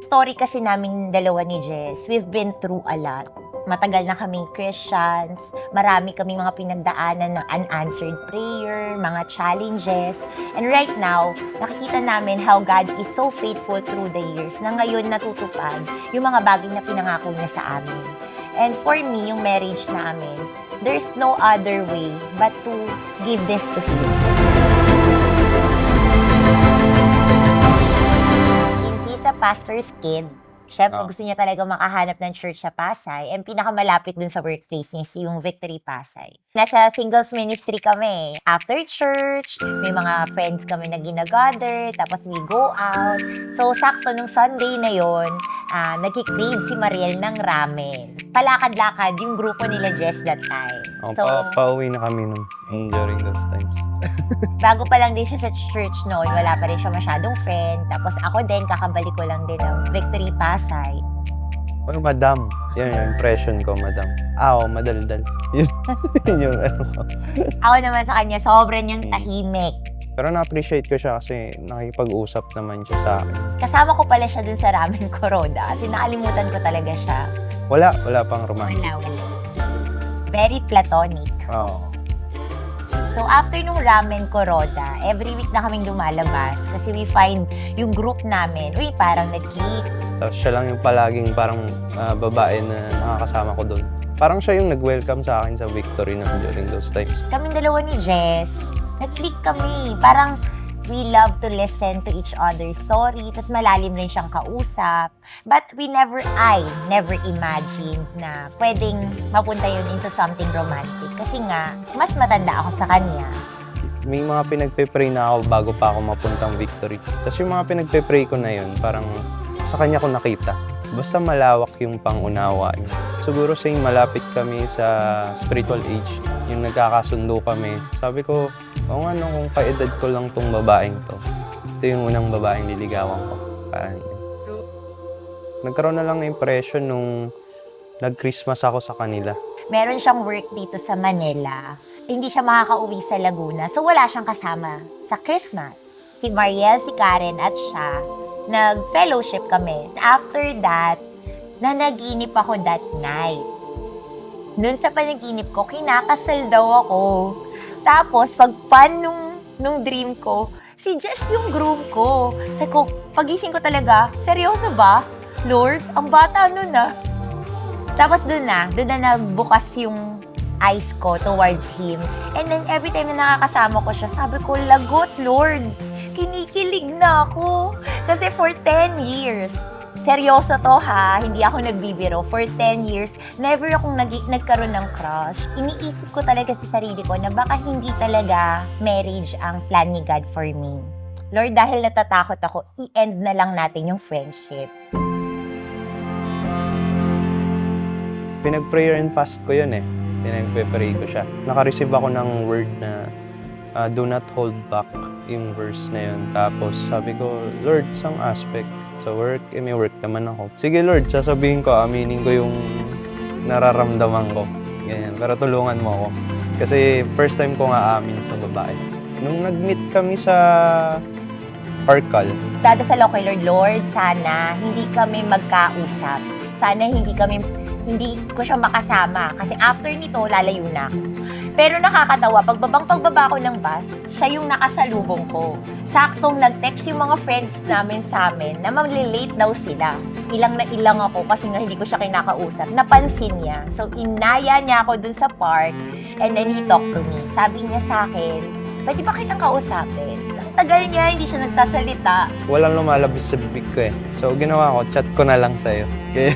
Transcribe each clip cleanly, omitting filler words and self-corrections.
Story kasi namin dalawa ni Jess, we've been through a lot. Matagal na kaming Christians, marami kaming mga pinagdaanan ng unanswered prayer, mga challenges. And right now, nakikita namin how God is so faithful through the years na ngayon natutupad yung mga bagay na pinangako niya sa amin. And for me, yung marriage namin, there's no other way but to give this to Him. Since he's a pastor's kid, syempre gusto niya talaga makahanap ng church sa Pasay, and pinakamalapit dun sa workplace niya is yung Victory Pasay. Nasa singles ministry kami. After church, may mga friends kami na ginagather, tapos we go out. So, sakto nung Sunday na yon, nagkikrave si Mariel ng ramen. Palakad-lakad yung grupo nila Jess that time. Pauwi na kami during those times. Bago pa lang din siya sa church noon, wala pa rin siya masyadong friend. Tapos ako din, kakabalik ko lang din ng Victory Pasay. Oh, madam. Yan yung impression ko, madam. Madaldal. Yun yung ko. Ako naman sa kanya, sobrang niyang tahimik. Pero na-appreciate ko siya kasi nakipag-usap naman siya sa akin. Kasama ko pala siya dun sa Ramen Kuroda kasi nakalimutan ko talaga siya. Wala pang romantic. Wala. Very platonic. Oo. So, after nung Ramen Kuroda, every week na kaming lumalabas kasi we find yung group namin, parang nag-click. Tapos siya lang yung palaging parang babae na nakakasama ko doon. Parang siya yung nag-welcome sa akin sa Victory during those times. Kaming dalawa ni Jess, nag-click kami. Parang we love to listen to each other's story, tapos malalim rin siyang kausap. But I never imagined na pwedeng mapunta yun into something romantic. Kasi nga, mas matanda ako sa kanya. May mga pinagpe-pray na ako bago pa ako mapuntang Victory. Tapos yung mga pinagpe-pray ko na yun, parang sa kanya ko nakita. Basta malawak yung pangunawa niya. Siguro sa malapit kami sa spiritual age, yung nagkakasundo kami. Sabi ko, kung kaedad ko lang tong babaeng to. Ito yung unang babaeng niligawan ko. Nagkaroon na lang ng impression nung nag-Christmas ako sa kanila. Meron siyang work dito sa Manila. Hindi siya makakauwi sa Laguna, so wala siyang kasama sa Christmas. Si Mariel, si Karen at siya, nag-fellowship kami. After that, nanaginip ako that night. Noon sa panaginip ko, kinakasal daw ako. Tapos, pagpan nung dream ko, si Jess yung groom ko. Sabi ko, pagising ko talaga, seryoso ba? Lord, ang bata nun ah. Tapos doon na nagbukas yung eyes ko towards Him. And then, every time na nakakasama ko siya, sabi ko, lagot, Lord. Kinikilig na ako. Kasi for 10 years, seryoso to ha, hindi ako nagbibiro. For 10 years, never akong nagkaroon ng crush. Iniisip ko talaga sa sarili ko na baka hindi talaga marriage ang plan ni God for me. Lord, dahil natatakot ako, i-end na lang natin yung friendship. Pinag-prayer and fast ko yun eh. Pinag-pray ko siya. Naka-receive ako ng word na do not hold back yung verse na yun. Tapos sabi ko, Lord, isang aspect sa work, may work naman ako. Sige Lord, sasabihin ko, aminin ko yung nararamdaman ko. Ganyan. Pero tulungan mo ako. Kasi first time ko nga amin sa babae. Nung nag-meet kami sa Parkal. Dadasal ako kay Lord, sana hindi kami magkausap. Sana hindi ko siya makasama. Kasi after nito, lalayo na ako. Pero nakakatawa, pagbaba ko ng bus, siya yung nakasalubong ko. Saktong nag-text yung mga friends namin sa amin na malilate daw sila. Ilang na ilang ako kasi nga hindi ko siya kinakausap. Napansin niya. So, inaya niya ako dun sa park and then he talked to me. Sabi niya sa akin, pwede ba kitang kausapin? Ang tagal niya, hindi siya nagsasalita. Walang lumalabas sa bibig ko eh. So, ginawa ko, chat ko na lang sa'yo. Okay?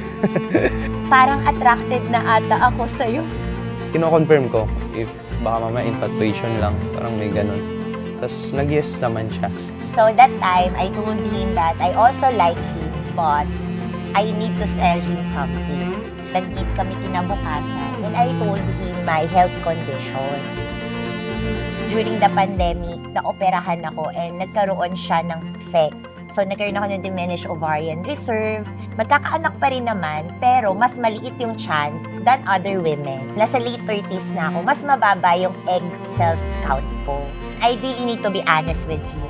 Parang attracted na ata ako sa'yo. Kino-confirm ko if baka mamaya infatuation lang, parang may ganun. Tapos nag-yes naman siya. So that time, I told him that I also like him, but I need to tell him something. Nag-meet kami kinabukasan, and I told him my health condition. During the pandemic, naoperahan ako and nagkaroon siya ng effect. So, nagkaroon ako ng diminished ovarian reserve. Magkakaanak pa rin naman, pero mas maliit yung chance than other women. Nasa late 30s na ako, mas mababa yung egg cells count ko. I really need to be honest with you.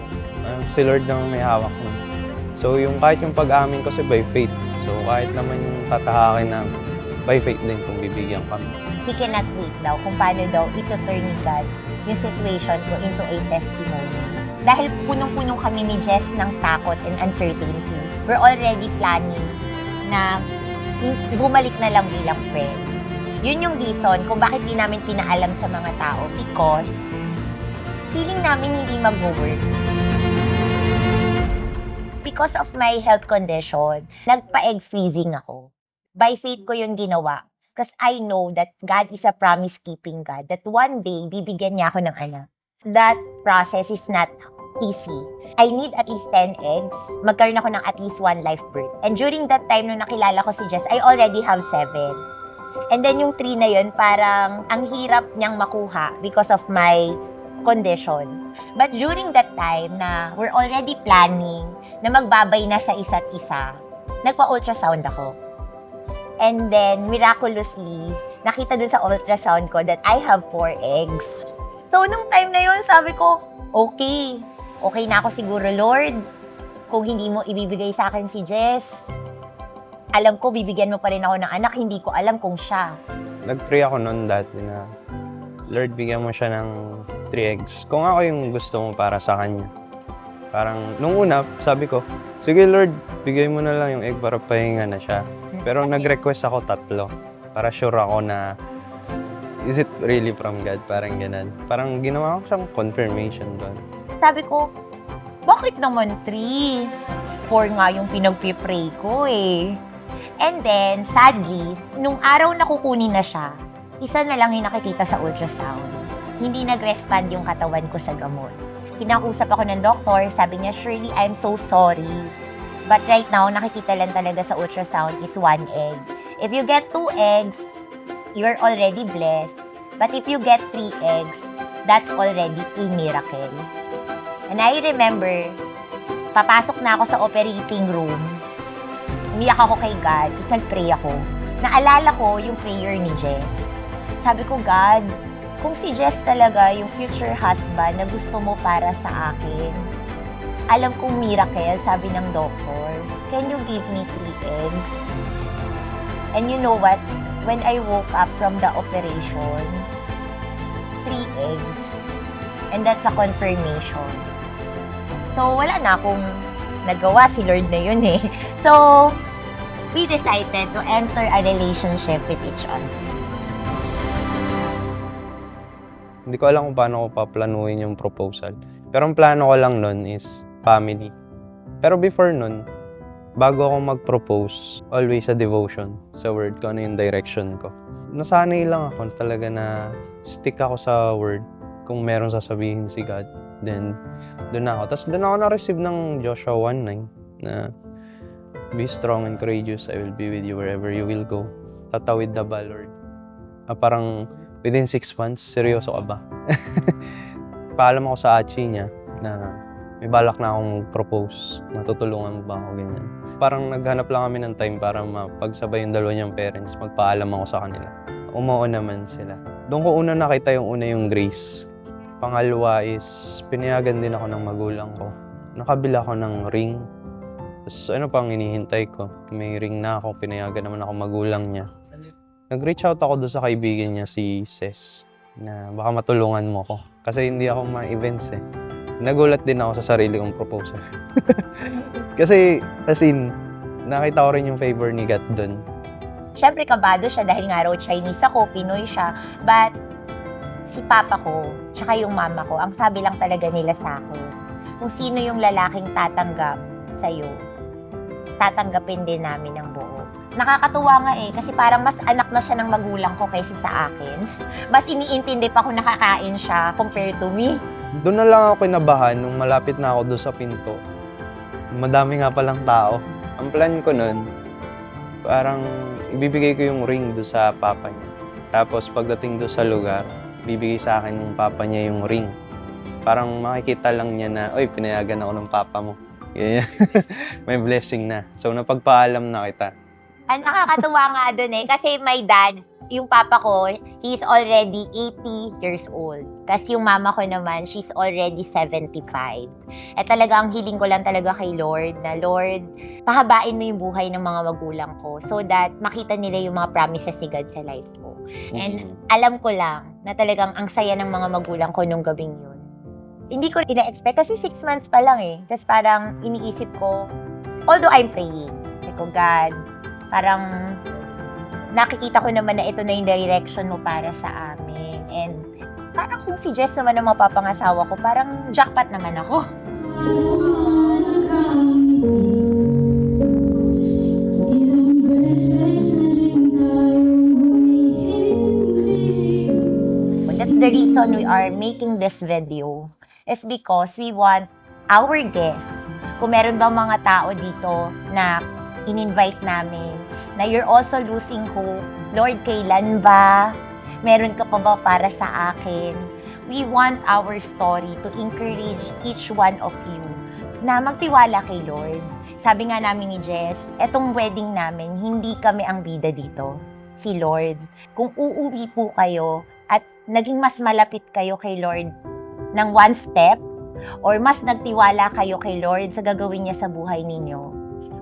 Si Lord naman may hawak mo. So kahit yung pag-amin kasi by faith. So kahit naman yung tatahakin na by faith din kung bibigyan kami. He cannot wait daw kung paano daw ito-turn ni God yung situation ko into a testimony. Dahil punong-punong kami ni Jess ng takot and uncertainty, we're already planning na bumalik na lang bilang friends. Yun yung reason kung bakit di namin pinaalam sa mga tao because feeling namin hindi mag-work. Because of my health condition, nagpa-egg freezing ako. By faith ko yung ginawa. Because I know that God is a promise-keeping God. That one day, bibigyan niya ako ng anak. That process is not easy. I need at least 10 eggs. Magkaroon ako ng at least 1 live birth. And during that time, nung nakilala ko si Jess, I already have 7. And then yung 3 na yun, parang ang hirap niyang makuha because of my condition. But during that time na we're already planning na magbabay na sa isa't isa, nagpa-ultrasound ako. And then, miraculously, nakita dun sa ultrasound ko that I have 4 eggs. So, nung time na yun, sabi ko, okay na ako siguro, Lord. Kung hindi mo ibibigay sa akin si Jess, alam ko, bibigyan mo pa rin ako ng anak, hindi ko alam kung siya. Nag-pray ako noon dati na, Lord, bigyan mo siya ng 3 eggs. Kung ako yung gusto mo para sa kanya. Parang, nung una, sabi ko, sige Lord, bigay mo na lang yung egg para pahinga na siya. Pero nag-request ako 3 para sure ako na is it really from God? Parang ganun. Parang ginawa ko siyang confirmation doon. Sabi ko, bakit naman 3? 4 nga yung pinagpipray ko eh. And then, sadly, nung araw na kukunin na siya, isa na lang yung nakikita sa ultrasound. Hindi nag-respond yung katawan ko sa gamot. Kinakusap ako ng doktor, sabi niya, Shirley, I'm so sorry. But right now, nakikita lang talaga sa ultrasound is 1 egg. If you get 2 eggs, you're already blessed. But if you get 3 eggs, that's already a miracle. And I remember, papasok na ako sa operating room. Umiyak ako kay God, tapos nag-pray ako. Naalala ko yung prayer ni Jess. Sabi ko, God, kung si Jess talaga yung future husband na gusto mo para sa akin, alam kong miracle, sabi ng doctor, can you give me 3 eggs? And you know what? When I woke up from the operation, 3 eggs. And that's a confirmation. So, wala na akong nagawa, si Lord na yun eh. So, we decided to enter a relationship with each other. Hindi ko alam kung paano ko paplanuhin yung proposal. Pero ang plano ko lang nun is family. Pero before nun, bago ako mag-propose, always a devotion sa word ko, ano yung direction ko. Nasanay lang ako talaga na stick ako sa word. Kung meron sasabihin si God, then doon ako. Tapos doon ako na-receive ng Joshua 1:9 na be strong and courageous, I will be with you wherever you will go. Tatawid na ba, Lord? Parang within 6 months, seryoso ka ba? Paalam ako sa Achi niya na may balak na akong propose. Matutulungan mo ba ako, ganyan. Parang naghanap lang kami ng time para mapagsabay yung dalawa niyang parents. Magpaalam ako sa kanila. Umuo naman sila. Doon ko una nakita yung grace. Pangalawa is, pinayagan din ako ng magulang ko. Nakabila ako ng ring. Tapos ano pang hinihintay ko? May ring na ako, pinayagan naman ako magulang niya. Nag-reach out ako doon sa kaibigan niya, si Ses, na baka matulungan mo ko. Kasi hindi ako ma-events eh. Nagulat din ako sa sarili kong proposal. Kasi, as in, nakita ko rin yung favor ni God doon. Siyempre, kabado siya dahil nga raw Chinese ako, Pinoy siya. But, si Papa ko, tsaka yung Mama ko, ang sabi lang talaga nila sa akin, kung sino yung lalaking tatanggap sa'yo, tatanggapin din namin ng buo. Nakakatuwa nga eh, kasi parang mas anak na siya ng magulang ko kaysa sa akin. Mas iniintindi pa kung nakakain siya compared to me. Doon na lang ako kinabahan nung malapit na ako doon sa pinto. Madami nga palang tao. Ang plan ko nun, parang ibibigay ko yung ring doon sa papa niya. Tapos pagdating doon sa lugar, bibigay sa akin ng papa niya yung ring. Parang makikita lang niya na, oy, pinayagan ako ng papa mo. May blessing na. So napagpaalam na kita. Ang nakakatuwa nga dun kasi my dad, yung papa ko, he's already 80 years old. Tapos yung mama ko naman, she's already 75. At talaga, ang hiling ko lang talaga kay Lord, na Lord, pahabain mo yung buhay ng mga magulang ko so that makita nila yung mga promises ni God sa life ko. And alam ko lang na talagang ang saya ng mga magulang ko nung gabing yun. Hindi ko ina-expect kasi 6 months pa lang Tapos parang iniisip ko, although I'm praying, sabi ko, God, parang nakikita ko naman na ito na yung direction mo para sa amin. And parang kung si Jess naman ang mapapangasawa ko, parang jackpot naman ako. That's the reason we are making this video. Is because we want our guests, kung meron bang mga tao dito na in-invite namin, na you're also losing hope. Lord, kailan ba? Meron ka pa ba para sa akin? We want our story to encourage each one of you na magtiwala kay Lord. Sabi nga namin ni Jess, etong wedding namin, hindi kami ang bida dito. Si Lord. Kung uuwi po kayo at naging mas malapit kayo kay Lord ng one step, or mas nagtiwala kayo kay Lord sa gagawin niya sa buhay ninyo,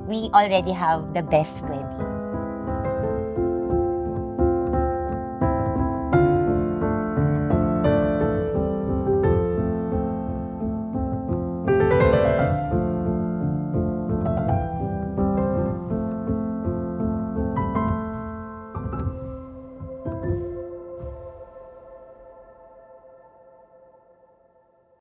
we already have the best wedding.